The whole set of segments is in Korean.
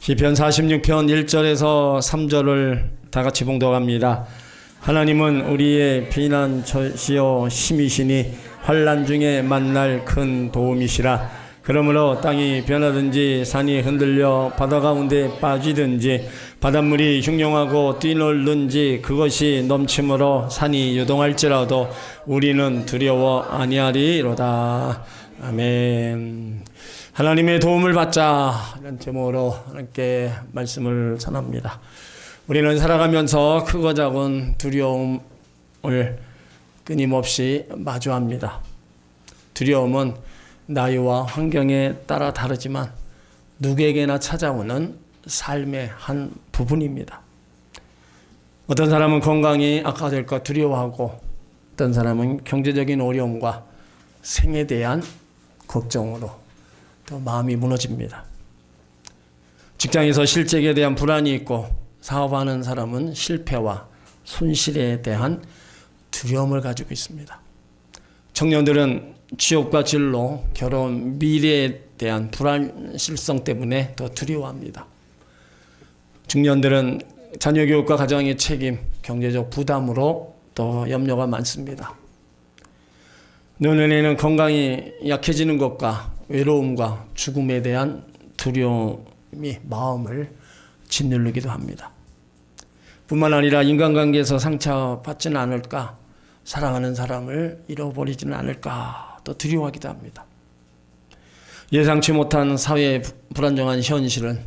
시편 46편 1절에서 3절을 다 같이 봉독합니다. 하나님은 우리의 피난처시요 힘이시니 환난 중에 만날 큰 도움이시라. 그러므로 땅이 변하든지 산이 흔들려 바다 가운데 빠지든지 바닷물이 흉용하고 뛰놀든지 그것이 넘침으로 산이 요동할지라도 우리는 두려워 아니하리로다. 아멘. 하나님의 도움을 받자, 이런 제목으로 함께 말씀을 전합니다. 우리는 살아가면서 크고 작은 두려움을 끊임없이 마주합니다. 두려움은 나이와 환경에 따라 다르지만 누구에게나 찾아오는 삶의 한 부분입니다. 어떤 사람은 건강이 악화될까 두려워하고, 어떤 사람은 경제적인 어려움과 생에 대한 걱정으로 또 마음이 무너집니다. 직장에서 실직에 대한 불안이 있고, 사업하는 사람은 실패와 손실에 대한 두려움을 가지고 있습니다. 청년들은 취업과 진로, 결혼, 미래에 대한 불안실성 때문에 더 두려워합니다. 중년들은 자녀 교육과 가정의 책임, 경제적 부담으로 더 염려가 많습니다. 노년에는 건강이 약해지는 것과 외로움과 죽음에 대한 두려움이 마음을 짓누르기도 합니다. 뿐만 아니라 인간관계에서 상처받지는 않을까, 사랑하는 사람을 잃어버리지는 않을까 또 두려워하기도 합니다. 예상치 못한 사회의 불안정한 현실은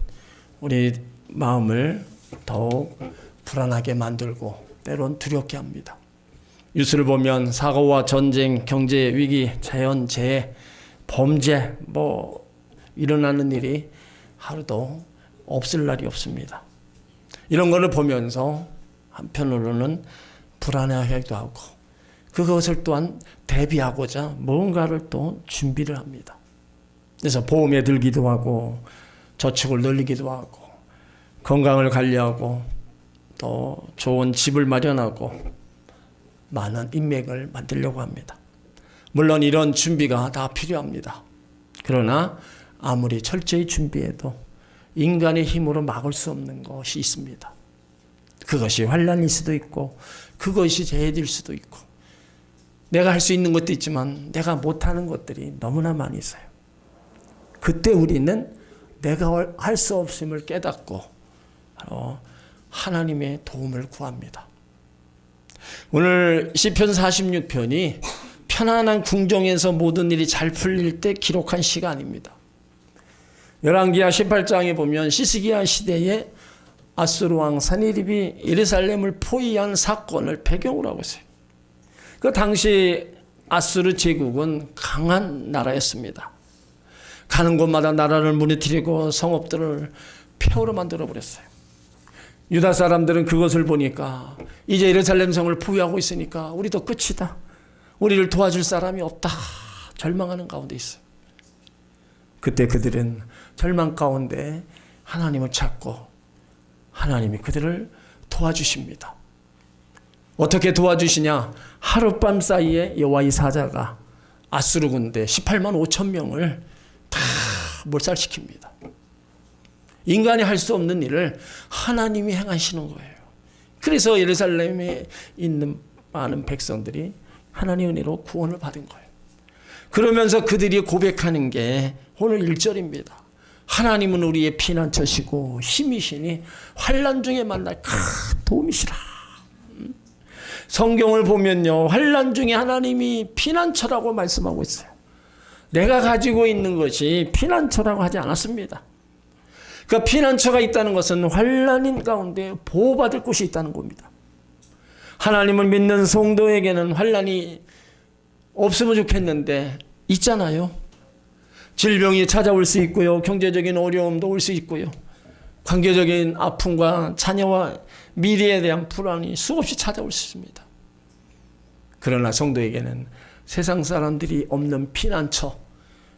우리 마음을 더욱 불안하게 만들고 때론 두렵게 합니다. 뉴스를 보면 사고와 전쟁, 경제 위기, 자연재해, 범죄 일어나는 일이 하루도 없을 날이 없습니다. 이런 거를 보면서 한편으로는 불안해하기도 하고, 그것을 또한 대비하고자 뭔가를 또 준비를 합니다. 그래서 보험에 들기도 하고, 저축을 늘리기도 하고, 건강을 관리하고, 또 좋은 집을 마련하고, 많은 인맥을 만들려고 합니다. 물론 이런 준비가 다 필요합니다. 그러나 아무리 철저히 준비해도 인간의 힘으로 막을 수 없는 것이 있습니다. 그것이 환난일 수도 있고, 그것이 재해일 수도 있고, 내가 할 수 있는 것도 있지만 내가 못하는 것들이 너무나 많이 있어요. 그때 우리는 내가 할 수 없음을 깨닫고 바로 하나님의 도움을 구합니다. 오늘 시편 46편이 편안한 궁정에서 모든 일이 잘 풀릴 때 기록한 시간입니다. 열왕기하 18장에 보면 시스기야 시대에 아수르 왕 사니립이 예루살렘을 포위한 사건을 배경으로 하고 있어요. 그 당시 아수르 제국은 강한 나라였습니다. 가는 곳마다 나라를 무너뜨리고 성읍들을 폐허로 만들어 버렸어요. 유다 사람들은 그것을 보니까 이제 예루살렘 성을 포위하고 있으니까 우리도 끝이다, 우리를 도와줄 사람이 없다, 절망하는 가운데 있어요. 그때 그들은 절망 가운데 하나님을 찾고 하나님이 그들을 도와주십니다. 어떻게 도와주시냐? 하룻밤 사이에 여호와의 사자가 아수르 군대 18만 5천 명을 다 몰살시킵니다. 인간이 할 수 없는 일을 하나님이 행하시는 거예요. 그래서 예루살렘에 있는 많은 백성들이 하나님의 은혜로 구원을 받은 거예요. 그러면서 그들이 고백하는 게 오늘 1절입니다. 하나님은 우리의 피난처시고 힘이시니 환난 중에 만날 큰 도움이시라. 성경을 보면요, 환난 중에 하나님이 피난처라고 말씀하고 있어요. 내가 가지고 있는 것이 피난처라고 하지 않았습니다. 그러니까 피난처가 있다는 것은 환난인 가운데 보호받을 곳이 있다는 겁니다. 하나님을 믿는 성도에게는 환난이 없으면 좋겠는데 있잖아요. 질병이 찾아올 수 있고요, 경제적인 어려움도 올 수 있고요, 관계적인 아픔과 자녀와 미래에 대한 불안이 수없이 찾아올 수 있습니다. 그러나 성도에게는 세상 사람들이 없는 피난처,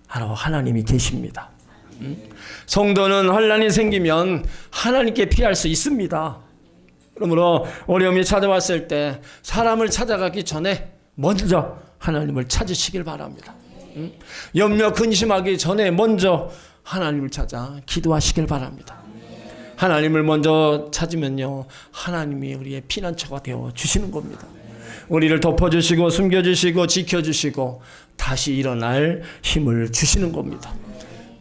바로 하나님이 계십니다. 성도는 환난이 생기면 하나님께 피할 수 있습니다. 그러므로 어려움이 찾아왔을 때 사람을 찾아가기 전에 먼저 하나님을 찾으시길 바랍니다. 염려 근심하기 전에 먼저 하나님을 찾아 기도하시길 바랍니다. 하나님을 먼저 찾으면요, 하나님이 우리의 피난처가 되어 주시는 겁니다. 우리를 덮어주시고 숨겨주시고 지켜주시고 다시 일어날 힘을 주시는 겁니다.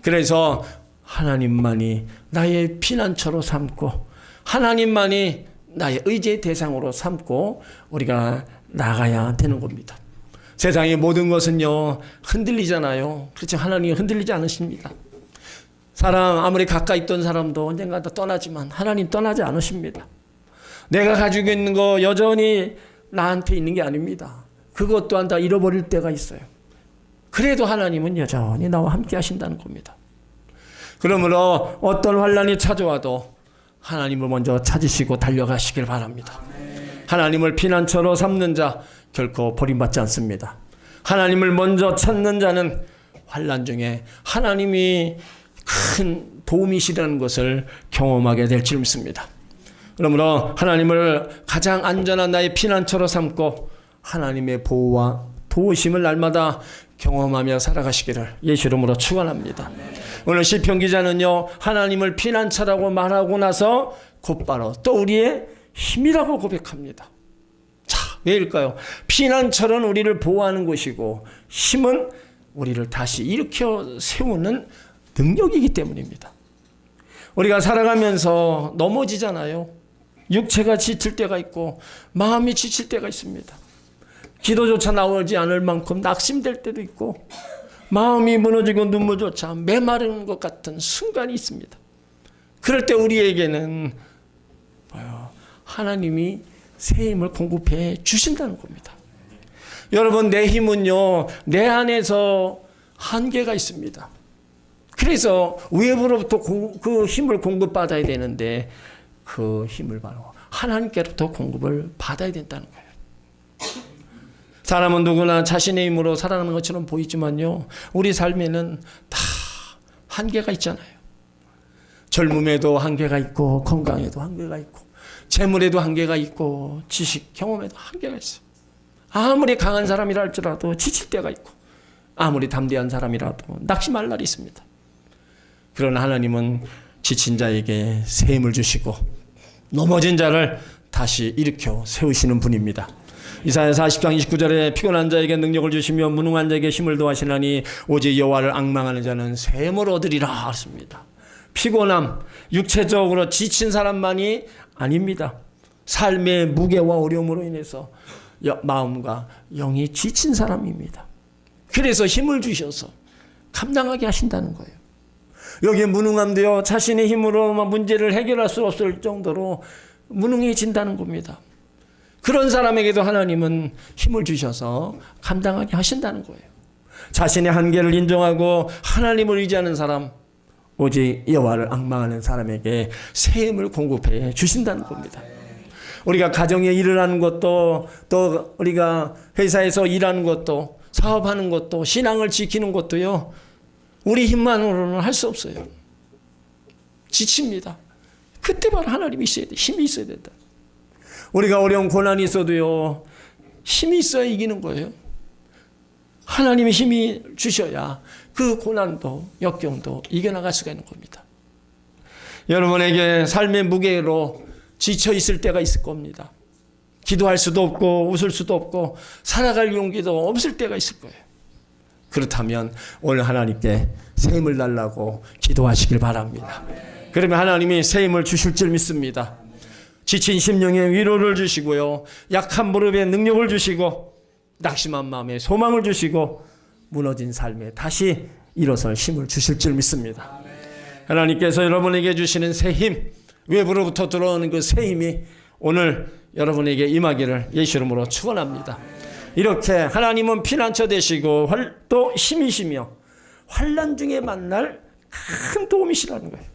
그래서 하나님만이 나의 피난처로 삼고 하나님만이 나의 의지의 대상으로 삼고 우리가 나가야 되는 겁니다. 세상의 모든 것은요, 흔들리잖아요. 그렇죠. 하나님이 흔들리지 않으십니다. 사람 아무리 가까이 있던 사람도 언젠가 다 떠나지만 하나님 떠나지 않으십니다. 내가 가지고 있는 거 여전히 나한테 있는 게 아닙니다. 그것 또한 다 잃어버릴 때가 있어요. 그래도 하나님은 여전히 나와 함께 하신다는 겁니다. 그러므로 어떤 환난이 찾아와도 하나님을 먼저 찾으시고 달려가시길 바랍니다. 하나님을 피난처로 삼는 자 결코 버림받지 않습니다. 하나님을 먼저 찾는 자는 환난 중에 하나님이 큰 도움이시라는 것을 경험하게 될 줄 믿습니다. 그러므로 하나님을 가장 안전한 나의 피난처로 삼고 하나님의 보호와 도우심을 날마다 경험하며 살아가시기를 예수 이름으로 축원합니다. 오늘 시편 기자는요, 하나님을 피난처라고 말하고 나서 곧바로 또 우리의 힘이라고 고백합니다. 자, 왜일까요? 피난처는 우리를 보호하는 것이고 힘은 우리를 다시 일으켜 세우는 능력이기 때문입니다. 우리가 살아가면서 넘어지잖아요. 육체가 지칠 때가 있고 마음이 지칠 때가 있습니다. 기도조차 나오지 않을 만큼 낙심될 때도 있고 마음이 무너지고 눈물조차 메마르는 것 같은 순간이 있습니다. 그럴 때 우리에게는 하나님이 새 힘을 공급해 주신다는 겁니다. 여러분, 내 힘은요, 내 안에서 한계가 있습니다. 그래서 외부로부터 그 힘을 공급받아야 되는데 그 힘을 바로 하나님께로부터 공급을 받아야 된다는 거예요. 사람은 누구나 자신의 힘으로 살아가는 것처럼 보이지만요, 우리 삶에는 다 한계가 있잖아요. 젊음에도 한계가 있고 건강에도 한계가 있고 재물에도 한계가 있고 지식, 경험에도 한계가 있어요. 아무리 강한 사람이라 할지라도 지칠 때가 있고 아무리 담대한 사람이라도 낙심할 날이 있습니다. 그러나 하나님은 지친 자에게 새 힘을 주시고 넘어진 자를 다시 일으켜 세우시는 분입니다. 이사야 40장 29절에 피곤한 자에게 능력을 주시며 무능한 자에게 힘을 더하시나니 오직 여호와를 앙망하는 자는 새 힘을 얻으리라 하십니다. 피곤함, 육체적으로 지친 사람만이 아닙니다. 삶의 무게와 어려움으로 인해서 마음과 영이 지친 사람입니다. 그래서 힘을 주셔서 감당하게 하신다는 거예요. 여기에 무능함도요, 자신의 힘으로 문제를 해결할 수 없을 정도로 무능해진다는 겁니다. 그런 사람에게도 하나님은 힘을 주셔서 감당하게 하신다는 거예요. 자신의 한계를 인정하고 하나님을 의지하는 사람, 오직 여호와를 앙망하는 사람에게 새 힘을 공급해 주신다는 겁니다. 우리가 가정에 일을 하는 것도, 또 우리가 회사에서 일하는 것도, 사업하는 것도, 신앙을 지키는 것도요, 우리 힘만으로는 할 수 없어요. 지칩니다. 그때 바로 하나님이 있어야 돼. 힘이 있어야 된다. 우리가 어려운 고난이 있어도요, 힘이 있어야 이기는 거예요. 하나님이 힘이 주셔야 그 고난도 역경도 이겨나갈 수가 있는 겁니다. 여러분에게 삶의 무게로 지쳐 있을 때가 있을 겁니다. 기도할 수도 없고 웃을 수도 없고 살아갈 용기도 없을 때가 있을 거예요. 그렇다면 오늘 하나님께 새 힘을 달라고 기도하시길 바랍니다. 그러면 하나님이 새 힘을 주실 줄 믿습니다. 지친 심령에 위로를 주시고요, 약한 무릎에 능력을 주시고 낙심한 마음에 소망을 주시고 무너진 삶에 다시 일어설 힘을 주실 줄 믿습니다. 하나님께서 여러분에게 주시는 새 힘, 외부로부터 들어오는 그 새 힘이 오늘 여러분에게 임하기를 예수 이름으로 축원합니다. 이렇게 하나님은 피난처 되시고 또 힘이시며 환난 중에 만날 큰 도움이시라는 거예요.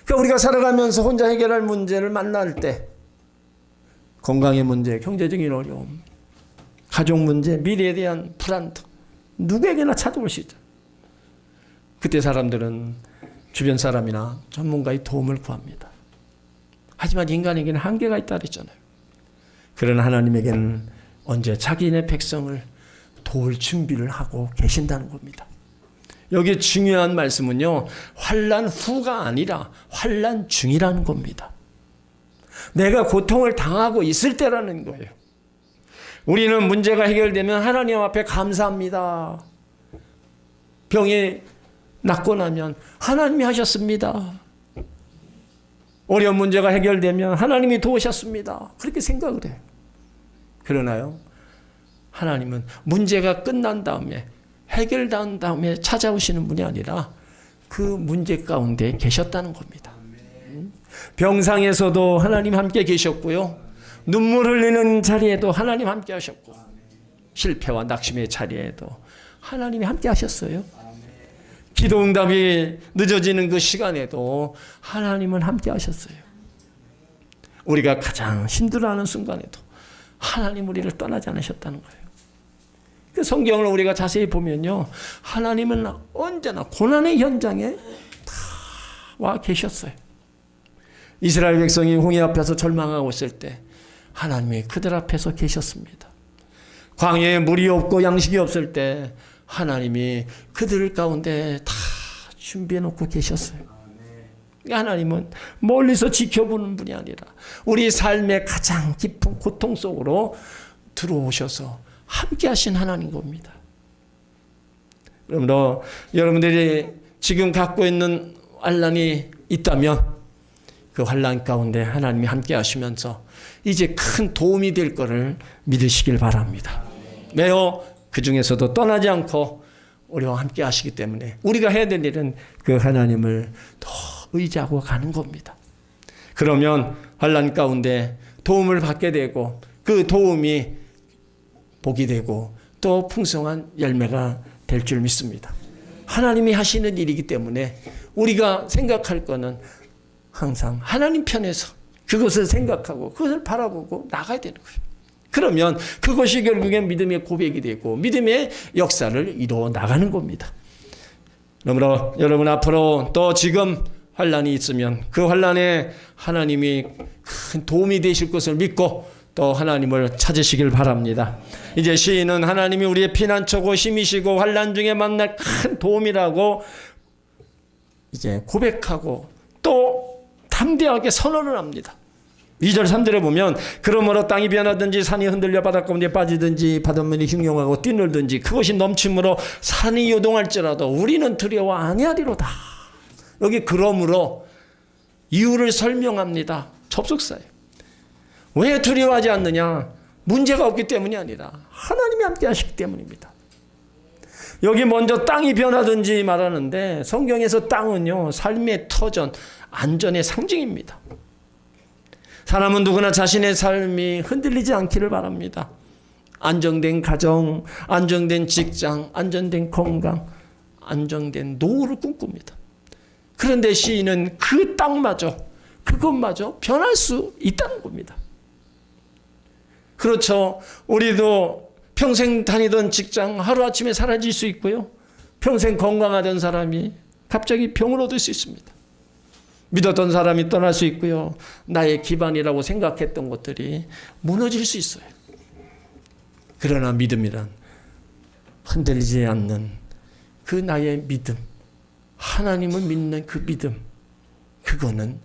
그러니까 우리가 살아가면서 혼자 해결할 문제를 만날 때, 건강의 문제, 경제적인 어려움, 가족 문제, 미래에 대한 불안 등 누구에게나 찾아올 수 있죠. 그때 사람들은 주변 사람이나 전문가의 도움을 구합니다. 하지만 인간에게는 한계가 있다 그랬잖아요. 그러나 하나님에게는 언제 자기네 백성을 도울 준비를 하고 계신다는 겁니다. 여기 중요한 말씀은요, 환난 후가 아니라 환난 중이라는 겁니다. 내가 고통을 당하고 있을 때라는 거예요. 우리는 문제가 해결되면 하나님 앞에 감사합니다. 병이 낫고 나면 하나님이 하셨습니다. 어려운 문제가 해결되면 하나님이 도우셨습니다. 그렇게 생각을 해요. 그러나요? 하나님은 문제가 끝난 다음에 해결된 다음에 찾아오시는 분이 아니라 그 문제 가운데 계셨다는 겁니다. 병상에서도 하나님 함께 계셨고요. 눈물 흘리는 자리에도 하나님 함께 하셨고 실패와 낙심의 자리에도 하나님이 함께 하셨어요. 기도 응답이 늦어지는 그 시간에도 하나님은 함께 하셨어요. 우리가 가장 힘들어하는 순간에도 하나님 우리를 떠나지 않으셨다는 거예요. 그 성경을 우리가 자세히 보면요, 하나님은 언제나 고난의 현장에 다 와 계셨어요. 이스라엘 백성이 홍해 앞에서 절망하고 있을 때 하나님이 그들 앞에서 계셨습니다. 광야에 물이 없고 양식이 없을 때 하나님이 그들 가운데 다 준비해 놓고 계셨어요. 하나님은 멀리서 지켜보는 분이 아니라 우리 삶의 가장 깊은 고통 속으로 들어오셔서 함께 하신 하나님 겁니다. 그러므로 여러분들이 지금 갖고 있는 환난이 있다면 그 환난 가운데 하나님이 함께 하시면서 이제 큰 도움이 될 것을 믿으시길 바랍니다. 왜요? 그 중에서도 떠나지 않고 우리와 함께 하시기 때문에 우리가 해야 될 일은 그 하나님을 더 의지하고 가는 겁니다. 그러면 환난 가운데 도움을 받게 되고 그 도움이 복이 되고 또 풍성한 열매가 될 줄 믿습니다. 하나님이 하시는 일이기 때문에 우리가 생각할 거는 항상 하나님 편에서 그것을 생각하고 그것을 바라보고 나가야 되는 거예요. 그러면 그것이 결국엔 믿음의 고백이 되고 믿음의 역사를 이루어 나가는 겁니다. 그러므로 여러분 앞으로 또 지금 환난이 있으면 그 환난에 하나님이 큰 도움이 되실 것을 믿고 또 하나님을 찾으시길 바랍니다. 이제 시인은 하나님이 우리의 피난처고 힘이시고 환난 중에 만날 큰 도움이라고 이제 고백하고 또 담대하게 선언을 합니다. 2절 3절에 보면 그러므로 땅이 변하든지 산이 흔들려 바닷 가운데 빠지든지 바닷물이 흉용하고 뛰놀든지 그것이 넘침으로 산이 요동할지라도 우리는 두려워 아니하리로다. 여기 그러므로 이유를 설명합니다. 접속사예요. 왜 두려워하지 않느냐? 문제가 없기 때문이 아니라 하나님이 함께 하시기 때문입니다. 여기 먼저 땅이 변하든지 말하는데 성경에서 땅은요, 삶의 터전, 안전의 상징입니다. 사람은 누구나 자신의 삶이 흔들리지 않기를 바랍니다. 안정된 가정, 안정된 직장, 안정된 건강, 안정된 노후를 꿈꿉니다. 그런데 시인은 그 땅마저, 그것마저 변할 수 있다는 겁니다. 그렇죠. 우리도 평생 다니던 직장 하루아침에 사라질 수 있고요. 평생 건강하던 사람이 갑자기 병을 얻을 수 있습니다. 믿었던 사람이 떠날 수 있고요. 나의 기반이라고 생각했던 것들이 무너질 수 있어요. 그러나 믿음이란 흔들리지 않는 그 나의 믿음, 하나님을 믿는 그 믿음, 그거는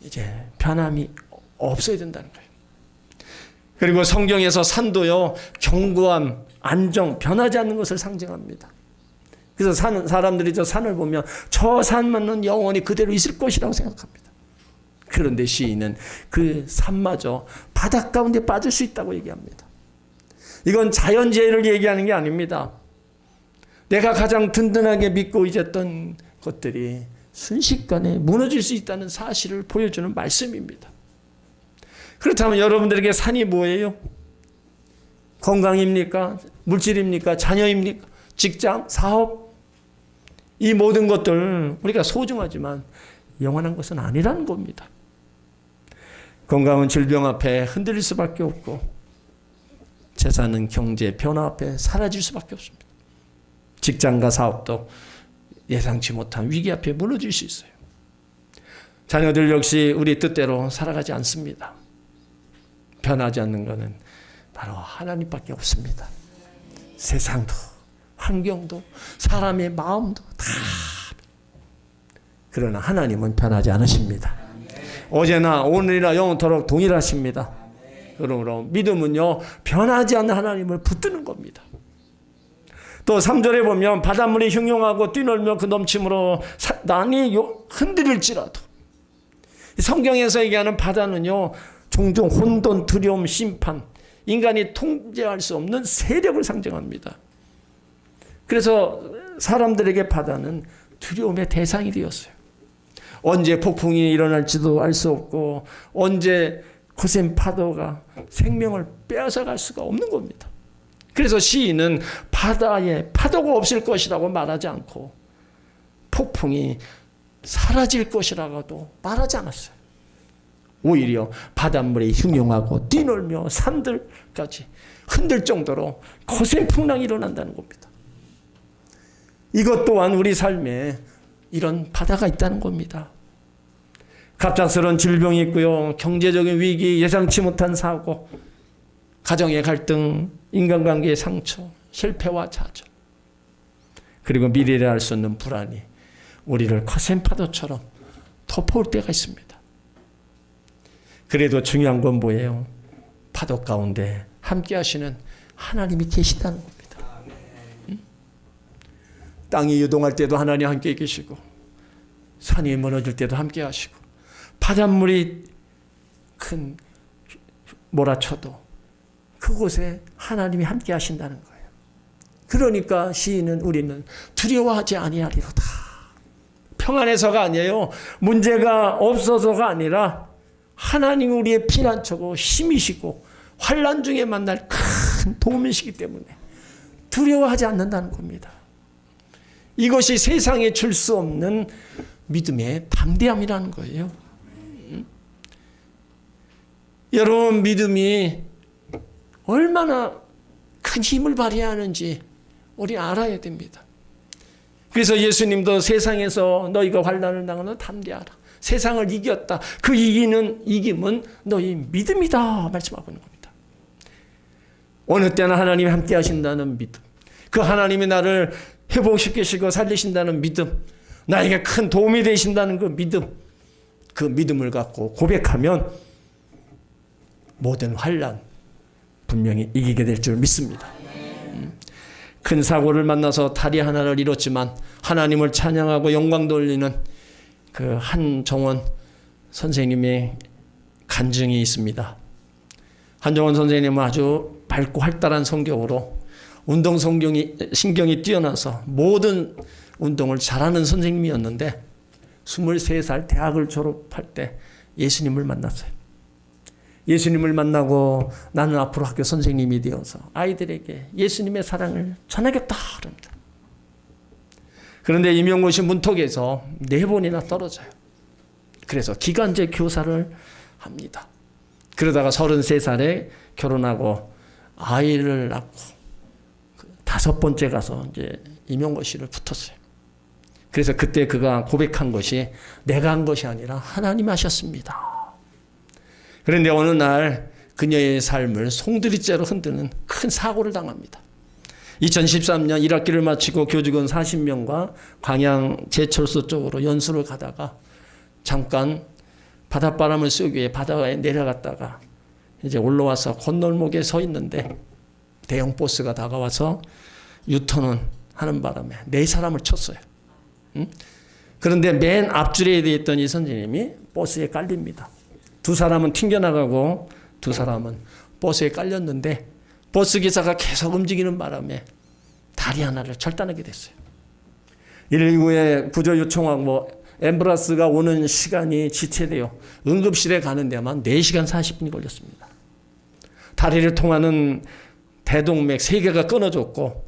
이제 변함이 없어야 된다는 거예요. 그리고 성경에서 산도요, 견고함, 안정, 변하지 않는 것을 상징합니다. 그래서 사람들이 저 산을 보면 저 산만은 영원히 그대로 있을 것이라고 생각합니다. 그런데 시인은 그 산마저 바닷 가운데 빠질 수 있다고 얘기합니다. 이건 자연재해를 얘기하는 게 아닙니다. 내가 가장 든든하게 믿고 의지했던 것들이 순식간에 무너질 수 있다는 사실을 보여주는 말씀입니다. 그렇다면 여러분들에게 산이 뭐예요? 건강입니까? 물질입니까? 자녀입니까? 직장? 사업? 이 모든 것들 우리가 소중하지만 영원한 것은 아니라는 겁니다. 건강은 질병 앞에 흔들릴 수밖에 없고 재산은 경제 변화 앞에 사라질 수밖에 없습니다. 직장과 사업도 예상치 못한 위기 앞에 무너질 수 있어요. 자녀들 역시 우리 뜻대로 살아가지 않습니다. 변하지 않는 것은 바로 하나님밖에 없습니다. 세상도 환경도 사람의 마음도 다. 그러나 하나님은 변하지 않으십니다. 어제나 오늘이나 영원토록 동일하십니다. 그러므로 믿음은요, 변하지 않는 하나님을 붙드는 겁니다. 또 3절에 보면 바닷물이 흉용하고 뛰놀며 그 넘침으로 난이 흔들릴지라도, 성경에서 얘기하는 바다는요, 종종 혼돈, 두려움, 심판, 인간이 통제할 수 없는 세력을 상징합니다. 그래서 사람들에게 바다는 두려움의 대상이 되었어요. 언제 폭풍이 일어날지도 알 수 없고 언제 거센 파도가 생명을 빼앗아갈 수가 없는 겁니다. 그래서 시인은 바다에 파도가 없을 것이라고 말하지 않고 폭풍이 사라질 것이라고도 말하지 않았어요. 오히려 바닷물이 흉용하고 뛰놀며 산들까지 흔들 정도로 거센 풍랑이 일어난다는 겁니다. 이것 또한 우리 삶에 이런 바다가 있다는 겁니다. 갑작스러운 질병이 있고요, 경제적인 위기, 예상치 못한 사고, 가정의 갈등, 인간관계의 상처, 실패와 좌절, 그리고 미래를 알 수 없는 불안이 우리를 거센 파도처럼 덮어올 때가 있습니다. 그래도 중요한 건 뭐예요? 파도 가운데 함께 하시는 하나님이 계시다는 겁니다. 땅이 유동할 때도 하나님 함께 계시고, 산이 무너질 때도 함께 하시고, 바닷물이 큰 몰아쳐도 그곳에 하나님이 함께 하신다는 거예요. 그러니까 시인은 우리는 두려워하지 아니하리로다. 평안해서가 아니에요. 문제가 없어서가 아니라 하나님이 우리의 피난처고 힘이시고 환난 중에 만날 큰 도움이시기 때문에 두려워하지 않는다는 겁니다. 이것이 세상에 줄 수 없는 믿음의 담대함이라는 거예요. 여러분, 믿음이 얼마나 큰 힘을 발휘하는지 우리 알아야 됩니다. 그래서 예수님도 세상에서 너희가 환난을 당하는 담대하라. 세상을 이겼다. 그 이김은 너희 믿음이다 말씀하고 있는 겁니다. 어느 때나 하나님이 함께 하신다는 믿음, 그 하나님이 나를 회복시키시고 살리신다는 믿음, 나에게 큰 도움이 되신다는 그 믿음, 그 믿음을 갖고 고백하면 모든 환난 분명히 이기게 될 줄 믿습니다. 큰 사고를 만나서 다리 하나를 잃었지만 하나님을 찬양하고 영광 돌리는 그 한정원 선생님의 간증이 있습니다. 한정원 선생님은 아주 밝고 활달한 성격으로 신경이 뛰어나서 모든 운동을 잘하는 선생님이었는데 23살 대학을 졸업할 때 예수님을 만났어요. 예수님을 만나고 나는 앞으로 학교 선생님이 되어서 아이들에게 예수님의 사랑을 전하겠다 그럽니다. 그런데 임용고시 문턱에서 4번이나 떨어져요. 그래서 기간제 교사를 합니다. 그러다가 33살에 결혼하고 아이를 낳고 5번째 가서 이제 임용고시를 붙었어요. 그래서 그때 그가 고백한 것이 내가 한 것이 아니라 하나님 하셨습니다. 그런데 어느 날 그녀의 삶을 송두리째로 흔드는 큰 사고를 당합니다. 2013년 1학기를 마치고 교직원 40명과 광양 제철소 쪽으로 연수를 가다가 잠깐 바닷바람을 쐬기 위해 바다에 내려갔다가 이제 올라와서 건널목에 서 있는데 대형 버스가 다가와서 유턴을 하는 바람에 4사람을 쳤어요. 그런데 맨 앞줄에 있던 이 선생님이 버스에 깔립니다. 2사람은 튕겨나가고 2사람은 버스에 깔렸는데 버스 기사가 계속 움직이는 바람에 다리 하나를 절단하게 됐어요. 119에 구조 요청하고 앰뷸런스가 오는 시간이 지체되어 응급실에 가는 데만 4시간 40분이 걸렸습니다. 다리를 통하는 대동맥 3개가 끊어졌고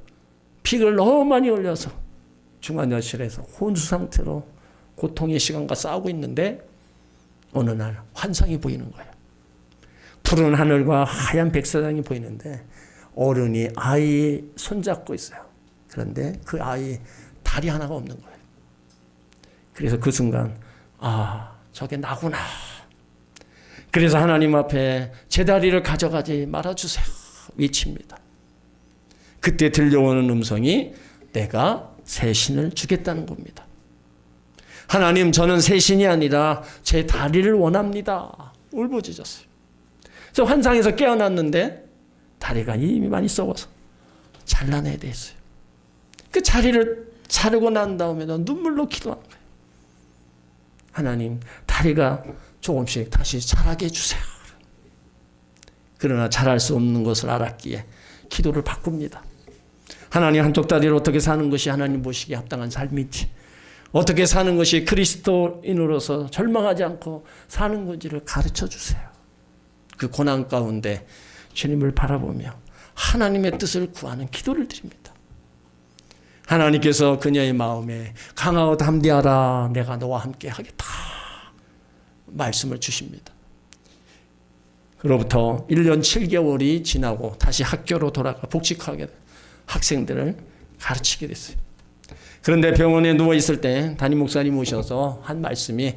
피를 너무 많이 흘려서 중환자실에서 혼수 상태로 고통의 시간과 싸우고 있는데 어느 날 환상이 보이는 거예요. 푸른 하늘과 하얀 백사장이 보이는데 어른이 아이 손잡고 있어요. 그런데 그 아이 다리 하나가 없는 거예요. 그래서 그 순간 저게 나구나. 그래서 하나님 앞에 제 다리를 가져가지 말아주세요 외칩니다. 그때 들려오는 음성이 내가 새 신을 주겠다는 겁니다. 하나님, 저는 새 신이 아니라 제 다리를 원합니다. 울부짖었어요. 그래서 환상에서 깨어났는데 다리가 이미 많이 썩어서 잘라내야 됐어요. 그 다리를 자르고 난 다음에 눈물로 기도하는 거예요. 하나님, 다리가 조금씩 다시 자라게 해주세요. 그러나 자랄 수 없는 것을 알았기에 기도를 바꿉니다. 하나님, 한쪽 다리를 어떻게 사는 것이 하나님 보시기에 합당한 삶인지, 어떻게 사는 것이 그리스도인으로서 절망하지 않고 사는 건지를 가르쳐 주세요. 그 고난 가운데 주님을 바라보며 하나님의 뜻을 구하는 기도를 드립니다. 하나님께서 그녀의 마음에 강하고 담대하라, 내가 너와 함께 하겠다 말씀을 주십니다. 그로부터 1년 7개월이 지나고 다시 학교로 돌아가 복직하게 학생들을 가르치게 됐어요. 그런데 병원에 누워있을 때 담임 목사님 오셔서 한 말씀이,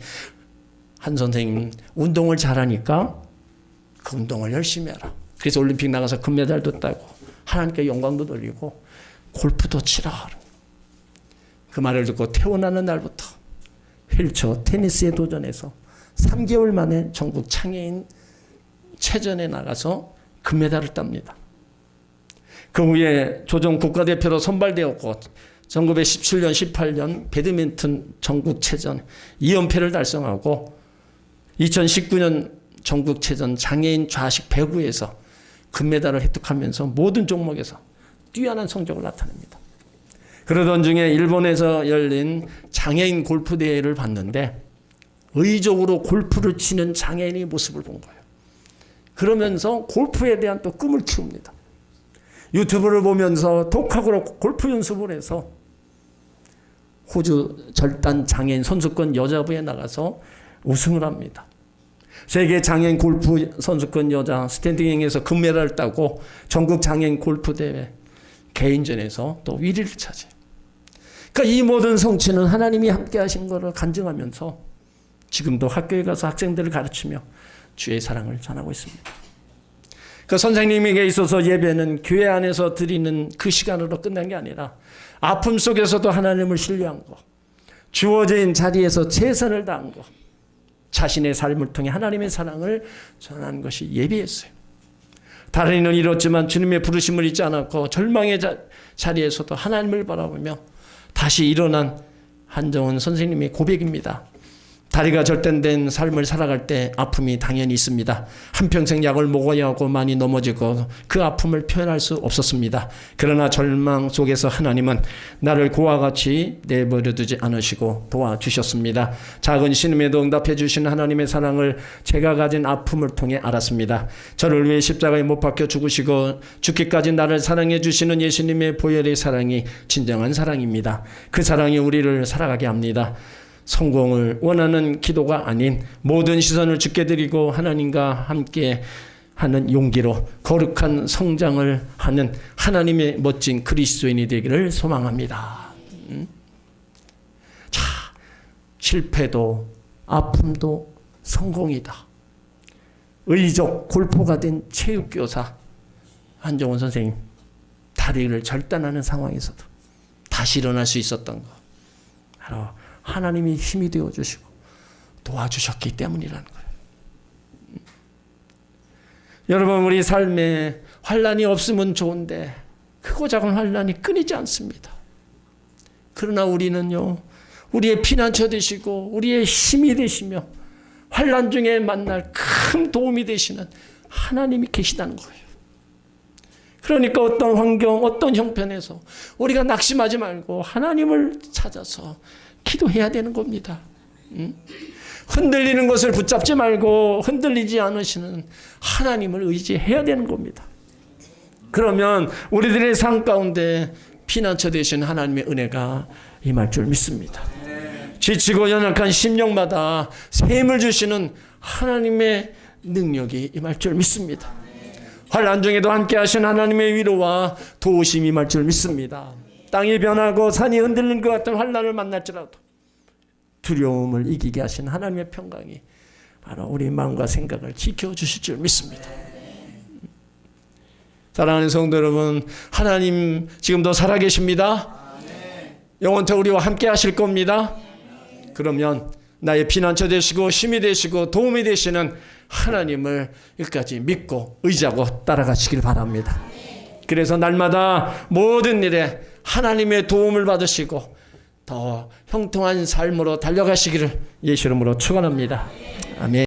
한 선생님 운동을 잘하니까 그 운동을 열심히 해라. 그래서 올림픽 나가서 금메달도 따고 하나님께 영광도 돌리고 골프도 치라. 그 말을 듣고 태어나는 날부터 휠체어 테니스에 도전해서 3개월 만에 전국 장애인 체전에 나가서 금메달을 땁니다. 그 후에 조정 국가대표로 선발되었고 1917년, 18년 배드민턴 전국체전 2연패를 달성하고 2019년 전국체전 장애인 좌식 배구에서 금메달을 획득하면서 모든 종목에서 뛰어난 성적을 나타냅니다. 그러던 중에 일본에서 열린 장애인 골프 대회를 봤는데 의적으로 골프를 치는 장애인의 모습을 본 거예요. 그러면서 골프에 대한 또 꿈을 키웁니다. 유튜브를 보면서 독학으로 골프 연습을 해서 호주 절단 장애인 선수권 여자부에 나가서 우승을 합니다. 세계 장애인 골프 선수권 여자 스탠딩에서 금메달을 따고 전국 장애인 골프 대회 개인전에서 또 1위를 차지해요. 그러니까 이 모든 성취는 하나님이 함께 하신 것을 간증하면서 지금도 학교에 가서 학생들을 가르치며 주의 사랑을 전하고 있습니다. 그 선생님에게 있어서 예배는 교회 안에서 드리는 그 시간으로 끝난 게 아니라 아픔 속에서도 하나님을 신뢰한 것, 주어진 자리에서 최선을 다한 것, 자신의 삶을 통해 하나님의 사랑을 전한 것이 예배였어요. 다른 이는 이뤘지만 주님의 부르심을 잊지 않았고 절망의 자리에서도 하나님을 바라보며 다시 일어난 한정은 선생님의 고백입니다. 다리가 절단된 삶을 살아갈 때 아픔이 당연히 있습니다. 한평생 약을 먹어야 하고 많이 넘어지고 그 아픔을 표현할 수 없었습니다. 그러나 절망 속에서 하나님은 나를 그와 같이 내버려 두지 않으시고 도와주셨습니다. 작은 신음에도 응답해 주신 하나님의 사랑을 제가 가진 아픔을 통해 알았습니다. 저를 위해 십자가에 못 박혀 죽으시고 죽기까지 나를 사랑해 주시는 예수님의 보혈의 사랑이 진정한 사랑입니다. 그 사랑이 우리를 살아가게 합니다. 성공을 원하는 기도가 아닌 모든 시선을 주께 드리고 하나님과 함께 하는 용기로 거룩한 성장을 하는 하나님의 멋진 그리스도인이 되기를 소망합니다. 자, 실패도 아픔도 성공이다. 의적 골포가 된 체육교사 한정원 선생님, 다리를 절단하는 상황에서도 다시 일어날 수 있었던 것, 바로 하나님이 힘이 되어주시고 도와주셨기 때문이라는 거예요. 여러분, 우리 삶에 환난이 없으면 좋은데 크고 작은 환난이 끊이지 않습니다. 그러나 우리는요, 우리의 피난처 되시고 우리의 힘이 되시며 환난 중에 만날 큰 도움이 되시는 하나님이 계시다는 거예요. 그러니까 어떤 환경, 어떤 형편에서 우리가 낙심하지 말고 하나님을 찾아서 기도해야 되는 겁니다. 흔들리는 것을 붙잡지 말고 흔들리지 않으시는 하나님을 의지해야 되는 겁니다. 그러면 우리들의 삶 가운데 피난처 되신 하나님의 은혜가 임할 줄 믿습니다. 지치고 연약한 심령마다 샘을 주시는 하나님의 능력이 임할 줄 믿습니다. 환난 중에도 함께 하신 하나님의 위로와 도우심이 임할 줄 믿습니다. 땅이 변하고 산이 흔들리는 것 같은 환난을 만날지라도 두려움을 이기게 하신 하나님의 평강이 바로 우리 마음과 생각을 지켜주실 줄 믿습니다. 사랑하는 성도 여러분, 하나님 지금도 살아계십니다. 영원토록 우리와 함께 하실 겁니다. 그러면 나의 피난처 되시고 힘이 되시고 도움이 되시는 하나님을 끝까지 믿고 의지하고 따라가시길 바랍니다. 그래서 날마다 모든 일에 하나님의 도움을 받으시고 더 형통한 삶으로 달려가시기를 예수 이름으로 축원합니다. 아멘.